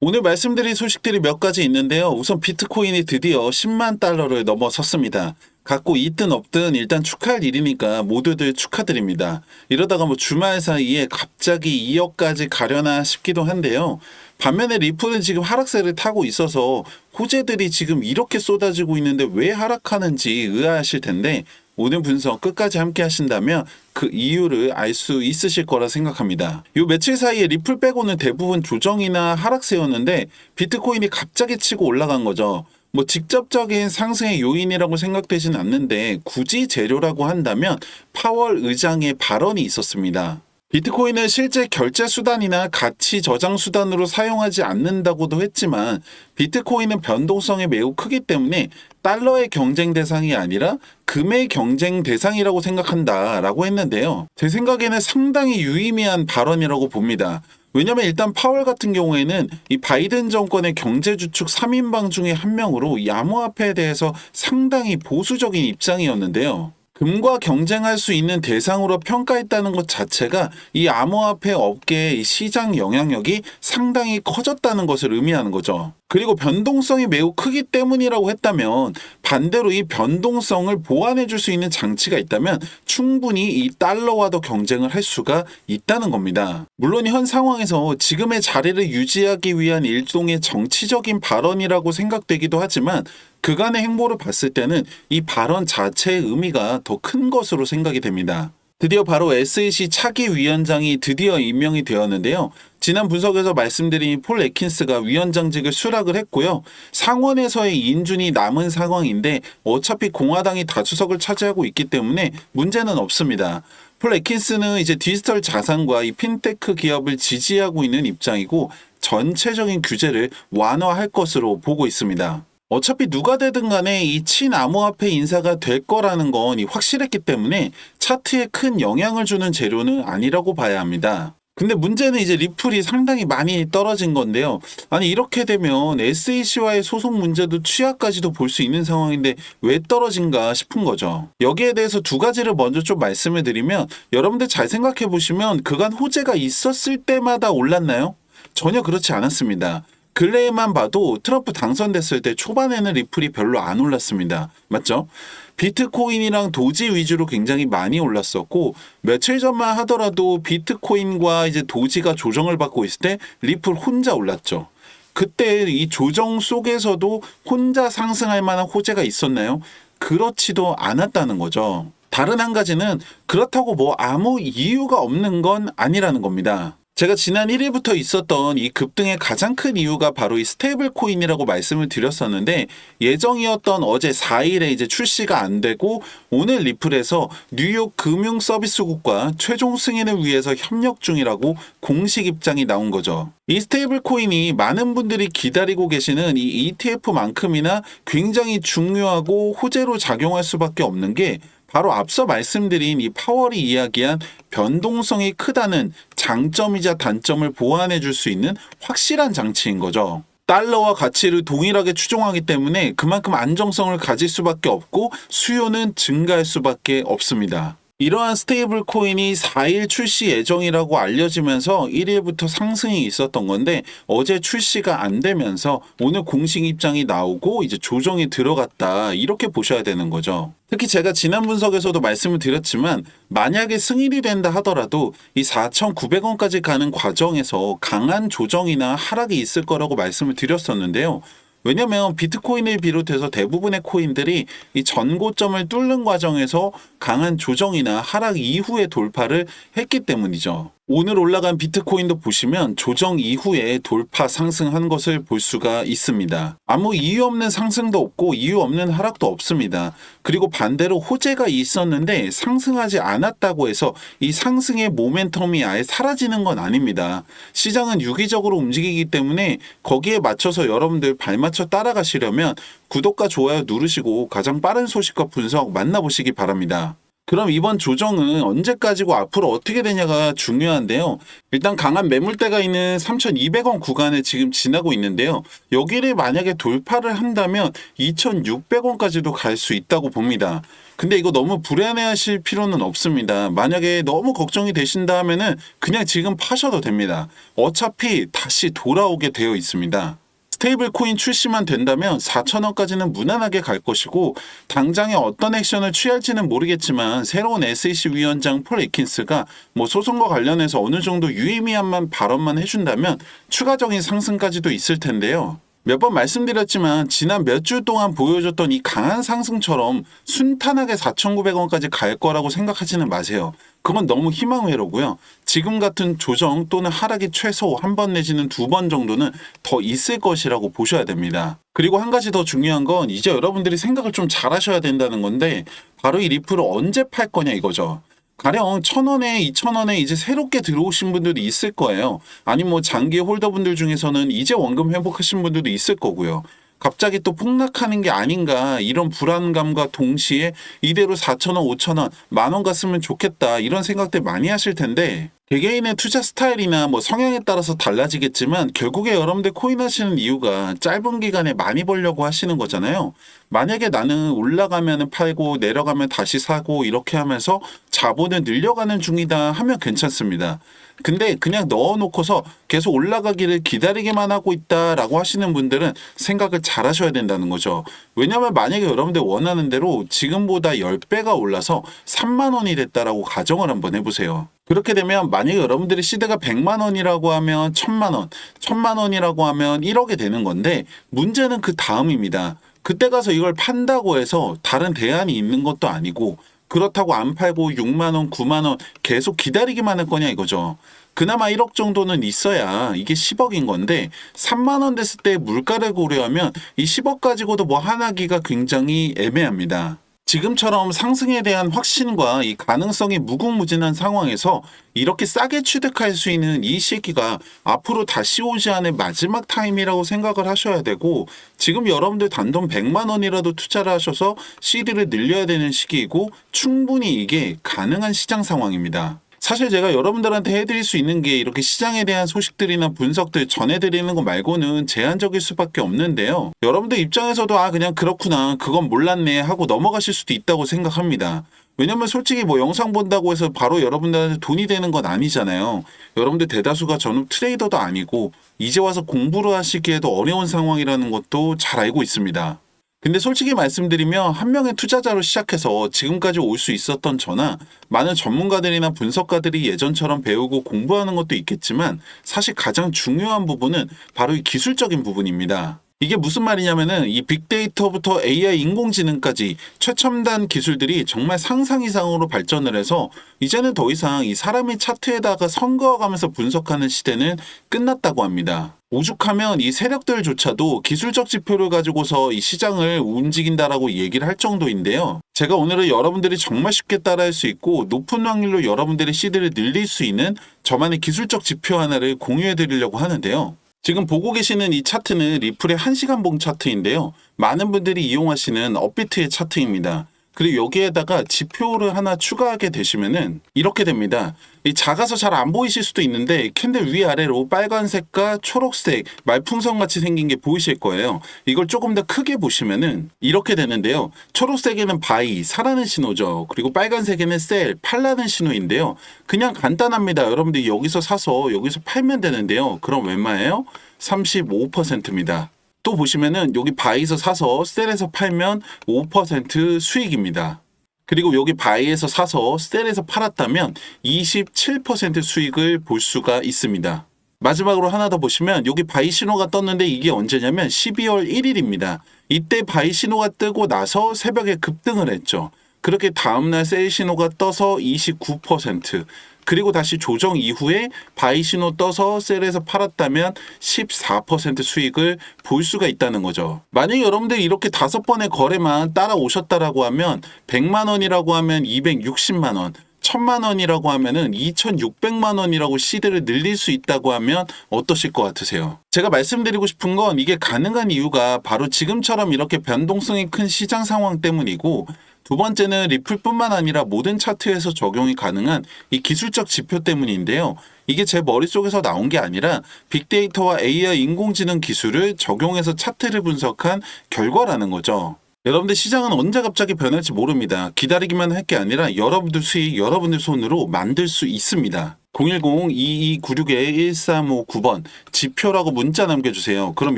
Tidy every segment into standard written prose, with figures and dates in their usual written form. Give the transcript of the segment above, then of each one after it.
오늘 말씀드릴 소식들이 몇 가지 있는데요. 우선 비트코인이 드디어 10만 달러를 넘어섰습니다. 갖고 있든 없든 일단 축하할 일이니까 모두들 축하드립니다. 이러다가 주말 사이에 갑자기 2억까지 가려나 싶기도 한데요. 반면에 리플은 지금 하락세를 타고 있어서 호재들이 지금 이렇게 쏟아지고 있는데 왜 하락하는지 의아하실 텐데 오늘 분석 끝까지 함께 하신다면 그 이유를 알 수 있으실 거라 생각합니다. 요 며칠 사이에 리플 빼고는 대부분 조정이나 하락세였는데 비트코인이 갑자기 치고 올라간 거죠. 직접적인 상승의 요인이라고 생각되진 않는데 굳이 재료라고 한다면 파월 의장의 발언이 있었습니다. 비트코인을 실제 결제 수단이나 가치 저장 수단으로 사용하지 않는다고도 했지만 비트코인은 변동성이 매우 크기 때문에 달러의 경쟁 대상이 아니라 금의 경쟁 대상이라고 생각한다라고 했는데요. 제 생각에는 상당히 유의미한 발언이라고 봅니다. 왜냐면 일단 파월 같은 경우에는 이 바이든 정권의 경제주축 3인방 중에 한 명으로 이 암호화폐에 대해서 상당히 보수적인 입장이었는데요. 금과 경쟁할 수 있는 대상으로 평가했다는 것 자체가 이 암호화폐 업계의 시장 영향력이 상당히 커졌다는 것을 의미하는 거죠. 그리고 변동성이 매우 크기 때문이라고 했다면 반대로 이 변동성을 보완해 줄 수 있는 장치가 있다면 충분히 이 달러와도 경쟁을 할 수가 있다는 겁니다. 물론 현 상황에서 지금의 자리를 유지하기 위한 일종의 정치적인 발언이라고 생각되기도 하지만 그간의 행보를 봤을 때는 이 발언 자체의 의미가 더 큰 것으로 생각이 됩니다. 드디어 바로 SEC 차기 위원장이 드디어 임명이 되었는데요. 지난 분석에서 말씀드린 폴 애킨스가 위원장직을 수락을 했고요. 상원에서의 인준이 남은 상황인데 어차피 공화당이 다수석을 차지하고 있기 때문에 문제는 없습니다. 폴 애킨스는 이제 디지털 자산과 이 핀테크 기업을 지지하고 있는 입장이고 전체적인 규제를 완화할 것으로 보고 있습니다. 어차피 누가 되든 간에 이 친암호화폐 인사가 될 거라는 건 확실했기 때문에 차트에 큰 영향을 주는 재료는 아니라고 봐야 합니다. 근데 문제는 이제 리플이 상당히 많이 떨어진 건데요. 아니 이렇게 되면 SEC와의 소송 문제도 취하까지도 볼 수 있는 상황인데 왜 떨어진가 싶은 거죠. 여기에 대해서 두 가지를 먼저 좀 말씀을 드리면 여러분들 잘 생각해 보시면 그간 호재가 있었을 때마다 올랐나요? 전혀 그렇지 않았습니다. 근래에만 봐도 트럼프 당선됐을 때 초반에는 리플이 별로 안 올랐습니다. 맞죠? 비트코인이랑 도지 위주로 굉장히 많이 올랐었고 며칠 전만 하더라도 비트코인과 이제 도지가 조정을 받고 있을 때 리플 혼자 올랐죠. 그때 이 조정 속에서도 혼자 상승할 만한 호재가 있었나요? 그렇지도 않았다는 거죠. 다른 한 가지는 그렇다고 아무 이유가 없는 건 아니라는 겁니다. 제가 지난 1일부터 있었던 이 급등의 가장 큰 이유가 바로 이 스테이블 코인이라고 말씀을 드렸었는데 예정이었던 어제 4일에 이제 출시가 안 되고 오늘 리플에서 뉴욕 금융서비스국과 최종 승인을 위해서 협력 중이라고 공식 입장이 나온 거죠. 이 스테이블 코인이 많은 분들이 기다리고 계시는 이 ETF만큼이나 굉장히 중요하고 호재로 작용할 수밖에 없는 게 바로 앞서 말씀드린 이 파월이 이야기한 변동성이 크다는 장점이자 단점을 보완해 줄 수 있는 확실한 장치인 거죠. 달러와 가치를 동일하게 추종하기 때문에 그만큼 안정성을 가질 수밖에 없고 수요는 증가할 수밖에 없습니다. 이러한 스테이블 코인이 4일 출시 예정이라고 알려지면서 1일부터 상승이 있었던 건데 어제 출시가 안 되면서 오늘 공식 입장이 나오고 이제 조정이 들어갔다 이렇게 보셔야 되는 거죠. 특히 제가 지난 분석에서도 말씀을 드렸지만 만약에 승인이 된다 하더라도 이 4,900원까지 가는 과정에서 강한 조정이나 하락이 있을 거라고 말씀을 드렸었는데요. 왜냐면 비트코인을 비롯해서 대부분의 코인들이 이 전고점을 뚫는 과정에서 강한 조정이나 하락 이후에 돌파를 했기 때문이죠. 오늘 올라간 비트코인도 보시면 조정 이후에 돌파 상승한 것을 볼 수가 있습니다. 아무 이유 없는 상승도 없고 이유 없는 하락도 없습니다. 그리고 반대로 호재가 있었는데 상승하지 않았다고 해서 이 상승의 모멘텀이 아예 사라지는 건 아닙니다. 시장은 유기적으로 움직이기 때문에 거기에 맞춰서 여러분들 발맞춰 따라가시려면 구독과 좋아요 누르시고 가장 빠른 소식과 분석 만나보시기 바랍니다. 그럼 이번 조정은 언제까지고 앞으로 어떻게 되냐가 중요한데요. 일단 강한 매물대가 있는 3,200원 구간을 지금 지나고 있는데요. 여기를 만약에 돌파를 한다면 2,600원까지도 갈 수 있다고 봅니다. 근데 이거 너무 불안해하실 필요는 없습니다. 만약에 너무 걱정이 되신다 하면은 그냥 지금 파셔도 됩니다. 어차피 다시 돌아오게 되어 있습니다. 스테이블 코인 출시만 된다면 4,000원까지는 무난하게 갈 것이고, 당장에 어떤 액션을 취할지는 모르겠지만 새로운 SEC 위원장 폴 애킨스가 소송과 관련해서 어느 정도 유의미한 발언만 해준다면 추가적인 상승까지도 있을 텐데요. 몇 번 말씀드렸지만 지난 몇 주 동안 보여줬던 이 강한 상승처럼 순탄하게 4,900원까지 갈 거라고 생각하지는 마세요. 그건 너무 희망회로고요. 지금 같은 조정 또는 하락이 최소 한 번 내지는 두 번 정도는 더 있을 것이라고 보셔야 됩니다. 그리고 한 가지 더 중요한 건 이제 여러분들이 생각을 좀 잘하셔야 된다는 건데, 바로 이 리플을 언제 팔 거냐 이거죠. 가령 1,000원에 2,000원에 이제 새롭게 들어오신 분들도 있을 거예요. 아니 장기 홀더분들 중에서는 이제 원금 회복하신 분들도 있을 거고요. 갑자기 또 폭락하는 게 아닌가 이런 불안감과 동시에 이대로 4,000원, 5,000원, 만 원 갔으면 좋겠다 이런 생각들 많이 하실 텐데, 개개인의 투자 스타일이나 성향에 따라서 달라지겠지만 결국에 여러분들 코인 하시는 이유가 짧은 기간에 많이 벌려고 하시는 거잖아요. 만약에 나는 올라가면 팔고 내려가면 다시 사고 이렇게 하면서 자본을 늘려가는 중이다 하면 괜찮습니다. 근데 그냥 넣어놓고서 계속 올라가기를 기다리기만 하고 있다라고 하시는 분들은 생각을 잘 하셔야 된다는 거죠. 왜냐하면 만약에 여러분들 원하는 대로 지금보다 10배가 올라서 3만 원이 됐다라고 가정을 한번 해보세요. 그렇게 되면 만약에 여러분들의 시드가 100만 원이라고 하면 1,000만 원, 1,000만 원이라고 하면 1억이 되는 건데, 문제는 그 다음입니다. 그때 가서 이걸 판다고 해서 다른 대안이 있는 것도 아니고, 그렇다고 안 팔고 6만 원, 9만 원 계속 기다리기만 할 거냐 이거죠. 그나마 1억 정도는 있어야 이게 10억인 건데, 3만 원 됐을 때 물가를 고려하면 이 10억 가지고도 하나기가 굉장히 애매합니다. 지금처럼 상승에 대한 확신과 이 가능성이 무궁무진한 상황에서 이렇게 싸게 취득할 수 있는 이 시기가 앞으로 다시 오지 않을 마지막 타임이라고 생각을 하셔야 되고, 지금 여러분들 단돈 100만 원이라도 투자를 하셔서 CD를 늘려야 되는 시기이고, 충분히 이게 가능한 시장 상황입니다. 사실 제가 여러분들한테 해드릴 수 있는 게 이렇게 시장에 대한 소식들이나 분석들 전해드리는 거 말고는 제한적일 수밖에 없는데요. 여러분들 입장에서도 그냥 그렇구나, 그건 몰랐네 하고 넘어가실 수도 있다고 생각합니다. 왜냐면 솔직히 영상 본다고 해서 바로 여러분들한테 돈이 되는 건 아니잖아요. 여러분들 대다수가 전업 트레이더도 아니고 이제 와서 공부를 하시기에도 어려운 상황이라는 것도 잘 알고 있습니다. 근데 솔직히 말씀드리면 한 명의 투자자로 시작해서 지금까지 올 수 있었던 저나 많은 전문가들이나 분석가들이 예전처럼 배우고 공부하는 것도 있겠지만, 사실 가장 중요한 부분은 바로 이 기술적인 부분입니다. 이게 무슨 말이냐면은 이 빅데이터부터 AI 인공지능까지 최첨단 기술들이 정말 상상 이상으로 발전을 해서 이제는 더 이상 이 사람의 차트에다가 선그어가면서 분석하는 시대는 끝났다고 합니다. 오죽하면 이 세력들조차도 기술적 지표를 가지고서 이 시장을 움직인다라고 얘기를 할 정도인데요. 제가 오늘은 여러분들이 정말 쉽게 따라할 수 있고 높은 확률로 여러분들의 시드를 늘릴 수 있는 저만의 기술적 지표 하나를 공유해 드리려고 하는데요. 지금 보고 계시는 이 차트는 리플의 1시간 봉 차트인데요. 많은 분들이 이용하시는 업비트의 차트입니다. 그리고 여기에다가 지표를 하나 추가하게 되시면은 이렇게 됩니다. 이 작아서 잘 안 보이실 수도 있는데 캔들 위아래로 빨간색과 초록색 말풍선 같이 생긴 게 보이실 거예요. 이걸 조금 더 크게 보시면은 이렇게 되는데요. 초록색에는 바이, 사라는 신호죠. 그리고 빨간색에는 셀, 팔라는 신호인데요. 그냥 간단합니다. 여러분들이 여기서 사서 여기서 팔면 되는데요. 그럼 얼마예요? 35%입니다. 또 보시면은 여기 바이에서 사서 셀에서 팔면 5% 수익입니다. 그리고 여기 바이에서 사서 셀에서 팔았다면 27% 수익을 볼 수가 있습니다. 마지막으로 하나 더 보시면 여기 바이 신호가 떴는데 이게 언제냐면 12월 1일입니다. 이때 바이 신호가 뜨고 나서 새벽에 급등을 했죠. 그렇게 다음날 셀 신호가 떠서 29%, 그리고 다시 조정 이후에 바이 신호 떠서 셀에서 팔았다면 14% 수익을 볼 수가 있다는 거죠. 만약에 여러분들이 이렇게 5번의 거래만 따라오셨다라고 하면 100만 원이라고 하면 260만 원, 1,000만 원이라고 하면은 2,600만 원이라고 시드를 늘릴 수 있다고 하면 어떠실 것 같으세요? 제가 말씀드리고 싶은 건 이게 가능한 이유가 바로 지금처럼 이렇게 변동성이 큰 시장 상황 때문이고, 두 번째는 리플뿐만 아니라 모든 차트에서 적용이 가능한 이 기술적 지표 때문인데요. 이게 제 머릿속에서 나온 게 아니라 빅데이터와 AI 인공지능 기술을 적용해서 차트를 분석한 결과라는 거죠. 여러분들 시장은 언제 갑자기 변할지 모릅니다. 기다리기만 할 게 아니라 여러분들 수익 여러분들 손으로 만들 수 있습니다. 010-2296-1359번 지표라고 문자 남겨주세요. 그럼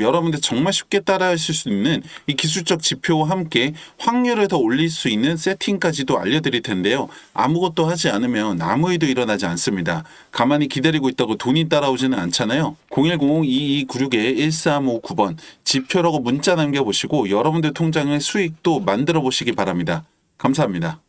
여러분들 정말 쉽게 따라하실 수 있는 이 기술적 지표와 함께 확률을 더 올릴 수 있는 세팅까지도 알려드릴 텐데요. 아무것도 하지 않으면 아무 일도 일어나지 않습니다. 가만히 기다리고 있다고 돈이 따라오지는 않잖아요. 010-2296-1359번 지표라고 문자 남겨보시고 여러분들 통장의 수익도 만들어 보시기 바랍니다. 감사합니다.